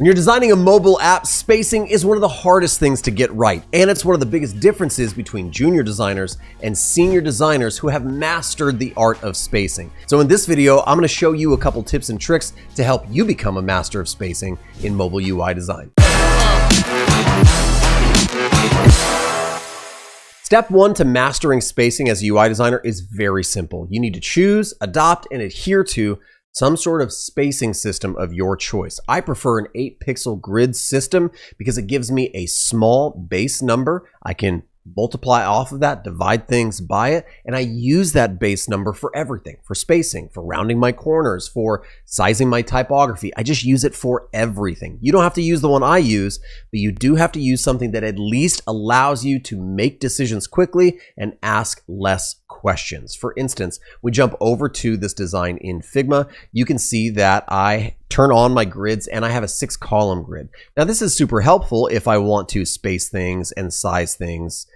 When you're designing a mobile app, spacing is one of the hardest things to get right, and it's one of the biggest differences between junior designers and senior designers who have mastered the art of spacing. So in this video, I'm going to show you a couple tips and tricks to help you become a master of spacing in mobile UI design. Step one to mastering spacing as a UI designer is very simple. You need to choose, adopt, and adhere to some sort of spacing system of your choice. I prefer an 8-pixel grid system because it gives me a small base number. I can multiply off of that, divide things by it, and I use that base number for everything, for spacing, for rounding my corners, for sizing my typography. I just use it for everything. You don't have to use the one I use, but you do have to use something that at least allows you to make decisions quickly and ask less questions. For instance, we jump over to this design in Figma. You can see that I turn on my grids and I have a 6-column grid. Now this is super helpful if I want to space things and size things,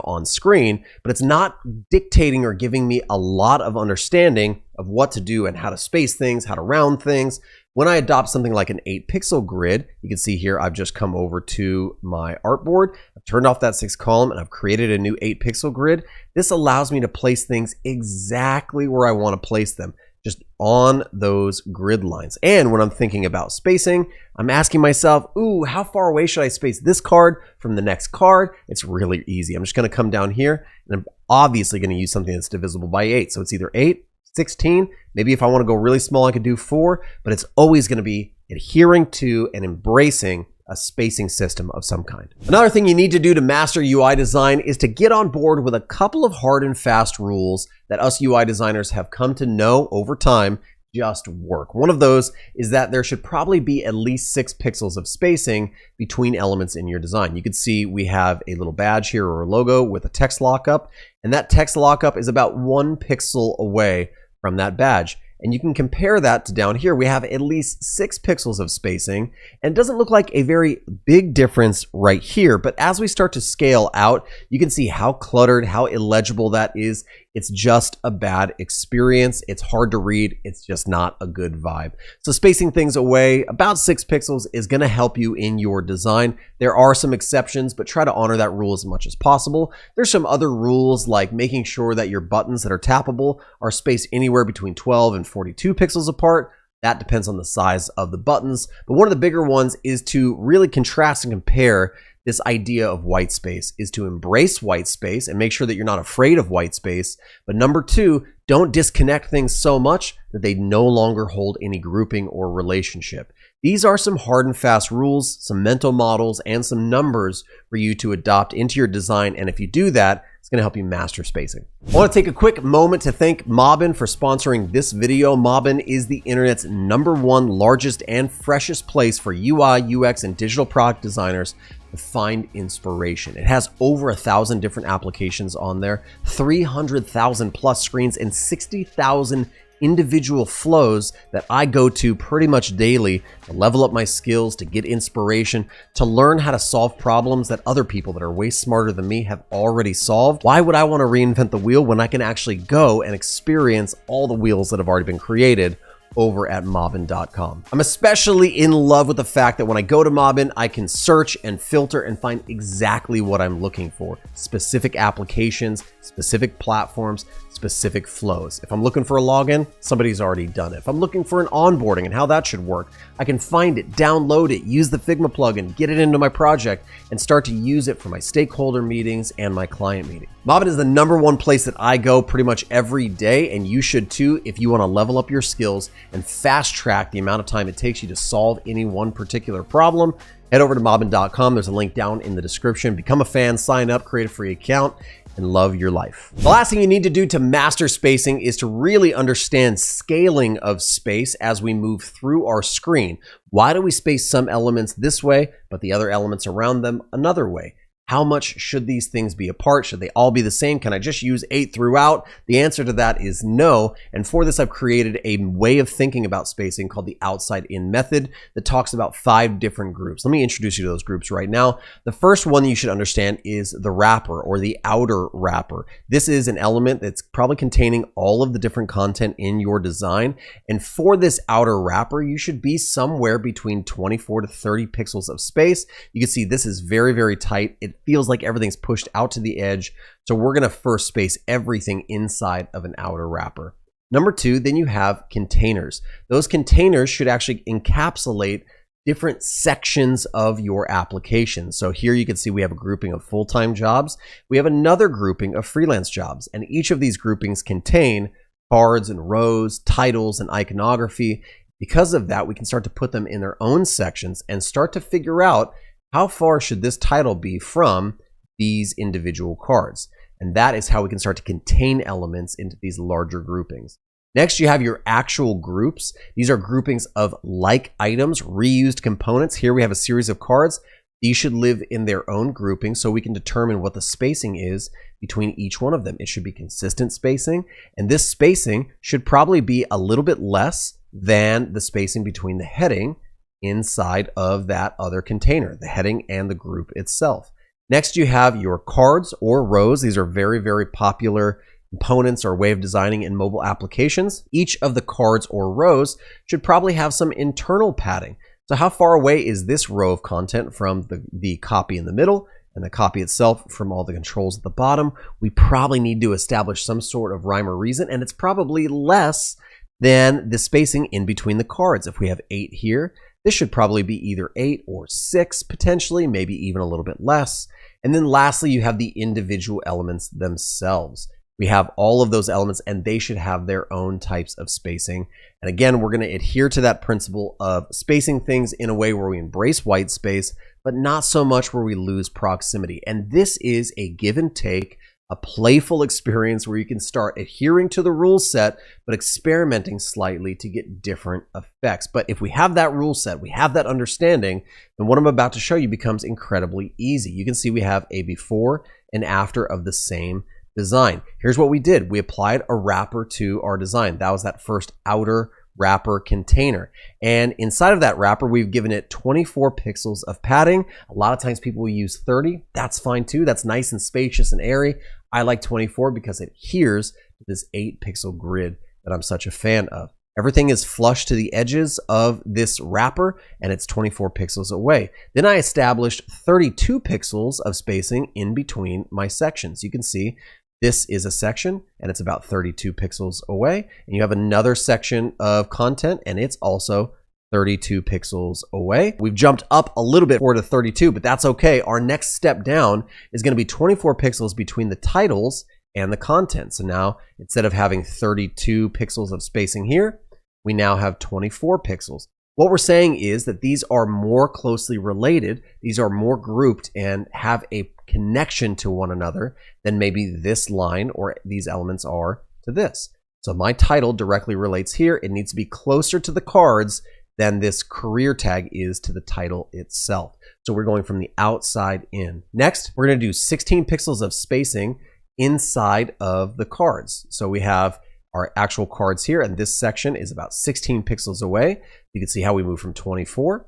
on screen, but it's not dictating or giving me a lot of understanding of what to do and how to space things, how to round things. When I adopt something like an 8-pixel grid, you can see here I've just come over to my artboard, I've turned off that 6-column, and I've created a new 8-pixel grid. This allows me to place things exactly where I want to place them, just on those grid lines. And when I'm thinking about spacing, I'm asking myself, how far away should I space this card from the next card? It's really easy. I'm just going to come down here, and I'm obviously going to use something that's divisible by 8. So it's either 8, 16, maybe if I want to go really small, I could do 4, but it's always going to be adhering to and embracing a spacing system of some kind. Another thing you need to do to master UI design is to get on board with a couple of hard and fast rules that us UI designers have come to know over time just work. One of those is that there should probably be at least 6 pixels of spacing between elements in your design. You can see we have a little badge here or a logo with a text lockup, and that text lockup is about 1 pixel away from that badge. And you can compare that to down here. We have at least 6 pixels of spacing, and it doesn't look like a very big difference right here. But as we start to scale out, you can see how cluttered, how illegible that is. It's just a bad experience. It's hard to read. It's just not a good vibe. So spacing things away about 6 pixels is going to help you in your design. There are some exceptions, but try to honor that rule as much as possible. There's some other rules like making sure that your buttons that are tappable are spaced anywhere between 12 and 42 pixels apart. That depends on the size of the buttons. But one of the bigger ones is to really contrast and compare this idea of white space, is to embrace white space and make sure that you're not afraid of white space. But number 2, don't disconnect things so much that they no longer hold any grouping or relationship. These are some hard and fast rules, some mental models, and some numbers for you to adopt into your design. And if you do that, it's going to help you master spacing. I want to take a quick moment to thank Mobbin for sponsoring this video. Mobbin is the internet's #1 largest and freshest place for UI, UX, and digital product designers to find inspiration. It has over 1,000 different applications on there, 300,000 plus screens, and 60,000 individual flows that I go to pretty much daily to level up my skills, to get inspiration, to learn how to solve problems that other people that are way smarter than me have already solved. Why would I want to reinvent the wheel when I can actually go and experience all the wheels that have already been created over at Mobbin.com. I'm especially in love with the fact that when I go to Mobbin, I can search and filter and find exactly what I'm looking for. Specific applications, specific platforms, specific flows. If I'm looking for a login, somebody's already done it. If I'm looking for an onboarding and how that should work, I can find it, download it, use the Figma plugin, get it into my project, and start to use it for my stakeholder meetings and my client meetings. Mobbin is the #1 place that I go pretty much every day, and you should too if you want to level up your skills and fast track the amount of time it takes you to solve any one particular problem. Head over to Mobbin.com. There's a link down in the description. Become a fan, sign up, create a free account, and love your life. The last thing you need to do to master spacing is to really understand scaling of space as we move through our screen. Why do we space some elements this way, but the other elements around them another way? How much should these things be apart? Should they all be the same? Can I just use 8 throughout? The answer to that is no. And for this, I've created a way of thinking about spacing called the outside in method that talks about 5 different groups. Let me introduce you to those groups right now. The first one that you should understand is the wrapper, or the outer wrapper. This is an element that's probably containing all of the different content in your design. And for this outer wrapper, you should be somewhere between 24 to 30 pixels of space. You can see this is very, very tight. It feels like everything's pushed out to the edge. So we're going to first space everything inside of an outer wrapper. Number 2, then you have containers. Those containers should actually encapsulate different sections of your application. So here you can see we have a grouping of full-time jobs. We have another grouping of freelance jobs, and each of these groupings contain cards and rows, titles, and iconography. Because of that, we can start to put them in their own sections and start to figure out how far should this title be from these individual cards. And that is how we can start to contain elements into these larger groupings. Next, you have your actual groups. These are groupings of like items, reused components. Here we have a series of cards. These should live in their own grouping so we can determine what the spacing is between each one of them. It should be consistent spacing, and this spacing should probably be a little bit less than the spacing between the heading inside of that other container, the heading and the group itself. Next, you have your cards or rows. These are very, very popular components or way of designing in mobile applications. Each of the cards or rows should probably have some internal padding. So how far away is this row of content from the copy in the middle and the copy itself from all the controls at the bottom? We probably need to establish some sort of rhyme or reason, and it's probably less than the spacing in between the cards. If we have 8 here, this should probably be either 8 or 6, potentially, maybe even a little bit less. And then lastly, you have the individual elements themselves. We have all of those elements, and they should have their own types of spacing. And again, we're going to adhere to that principle of spacing things in a way where we embrace white space, but not so much where we lose proximity. And this is a give and take, a playful experience where you can start adhering to the rule set, but experimenting slightly to get different effects. But if we have that rule set, we have that understanding, then what I'm about to show you becomes incredibly easy. You can see we have a before and after of the same design. Here's what we did. We applied a wrapper to our design. That was that first outer wrapper container. And inside of that wrapper, we've given it 24 pixels of padding. A lot of times people will use 30. That's fine too. That's nice and spacious and airy. I like 24 because it adheres to this 8-pixel grid that I'm such a fan of. Everything is flush to the edges of this wrapper, and it's 24 pixels away. Then I established 32 pixels of spacing in between my sections. You can see this is a section, and it's about 32 pixels away. And you have another section of content, and it's also 32 pixels away. We've jumped up a little bit forward to 32, but that's okay. Our next step down is going to be 24 pixels between the titles and the content. So now, instead of having 32 pixels of spacing here, we now have 24 pixels. What we're saying is that these are more closely related, these are more grouped and have a connection to one another than maybe this line or these elements are to this. So my title directly relates here. It needs to be closer to the cards than this career tag is to the title itself. So we're going from the outside in. Next, we're going to do 16 pixels of spacing inside of the cards. So we have our actual cards here, and this section is about 16 pixels away. You can see how we move from 24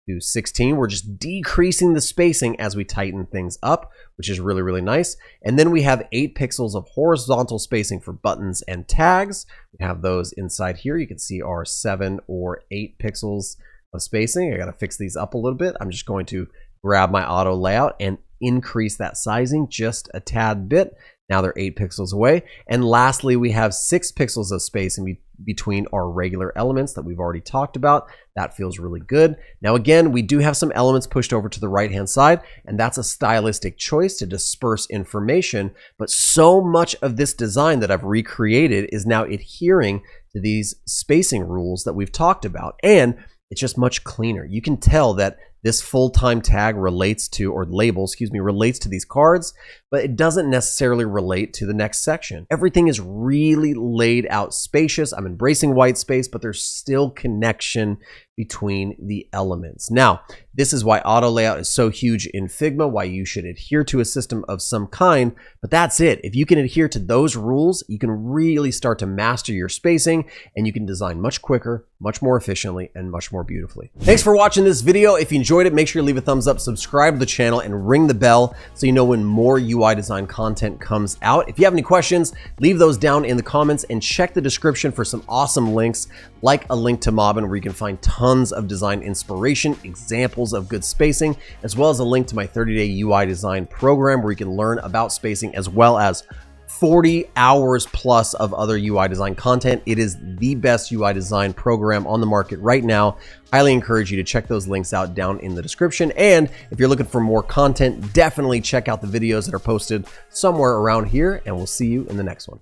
to 16. We're just decreasing the spacing as we tighten things up, which is really, really nice. And then we have 8 pixels of horizontal spacing for buttons and tags. We have those inside here. You can see our 7 or 8 pixels of spacing. I got to fix these up a little bit. I'm just going to grab my auto layout and increase that sizing just a tad bit. Now they're 8 pixels away. And lastly, we have 6 pixels of space in between our regular elements that we've already talked about. That feels really good. Now again, we do have some elements pushed over to the right-hand side, and that's a stylistic choice to disperse information. But so much of this design that I've recreated is now adhering to these spacing rules that we've talked about. And it's just much cleaner. You can tell that this full-time tag relates to, or label, excuse me, relates to these cards, but it doesn't necessarily relate to the next section. Everything is really laid out spacious. I'm embracing white space, but there's still connection between the elements. Now, this is why auto layout is so huge in Figma, why you should adhere to a system of some kind, but that's it. If you can adhere to those rules, you can really start to master your spacing and you can design much quicker, much more efficiently, and much more beautifully. Thanks for watching this video. If you enjoyed it, make sure you leave a thumbs up, subscribe to the channel, and ring the bell so you know when more UI design content comes out. If you have any questions, leave those down in the comments and check the description for some awesome links, like a link to Mobbin where you can find tons of design inspiration, examples of good spacing, as well as a link to my 30-day UI design program where you can learn about spacing as well as 40 hours plus of other UI design content. It is the best UI design program on the market right now. Highly encourage you to check those links out down in the description. And if you're looking for more content, definitely check out the videos that are posted somewhere around here, and we'll see you in the next one.